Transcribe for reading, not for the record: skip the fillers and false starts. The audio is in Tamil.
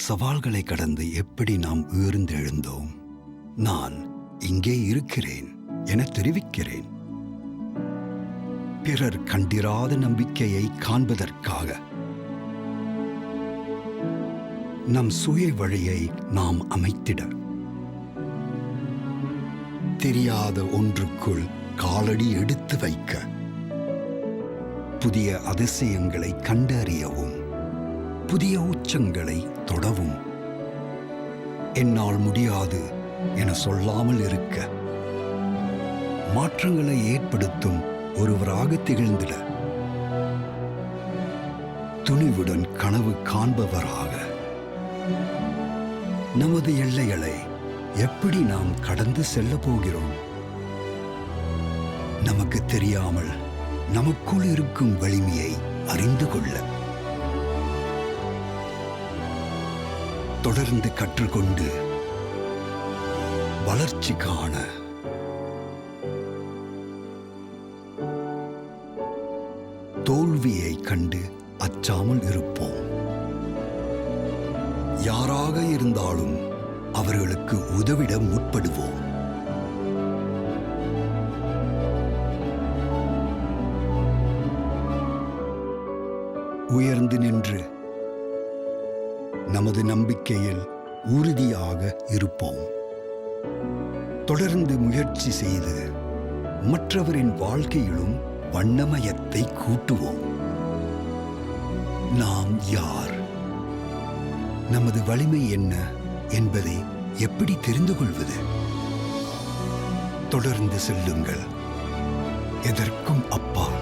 சவால்களை கடந்து எப்படி நாம் உயர்ந்தெழுந்தோம். நான் இங்கே இருக்கிறேன் என தெரிவிக்கிறேன். பிறர் கண்டிராத நம்பிக்கையை காண்பதற்காக நம் சுய வழியை நாம் அமைத்திட, தெரியாத ஒன்றுக்குள் காலடி எடுத்து வைக்க, புதிய அதிசயங்களை கண்டறியவும், புதிய உச்சங்களை தொடவும், என்னால் முடியாது என சொல்லாமல் இருக்க, மாற்றங்களை ஏற்படுத்தும் ஒருவராக திகழ்ந்திட, துணிவுடன் கனவு காண்பவராக, நமது எல்லைகளை எப்படி நாம் கடந்து செல்ல போகிறோம்? நமக்கு தெரியாமல் நமக்குள் இருக்கும் வலிமையை அறிந்து கொள்ள, தொடர்ந்து கற்றுக்கொண்டு வளர்ச்சி காண, தோல்வியை கண்டு அச்சாமல் இருப்போம். யாராக இருந்தாலும் அவர்களுக்கு உதவிட முற்படுவோம். உயர்ந்து நின்று நமது நம்பிக்கையில் உறுதியாக இருப்போம். தொடர்ந்து முயற்சி செய்து மற்றவரின் வாழ்க்கையிலும் வண்ணமயத்தை கூட்டுவோம். நாம் யார், நமது வலிமை என்ன என்பதை எப்படி தெரிந்து கொள்வது? தொடர்ந்து செல்லுங்கள், எதற்கும் அப்பால்.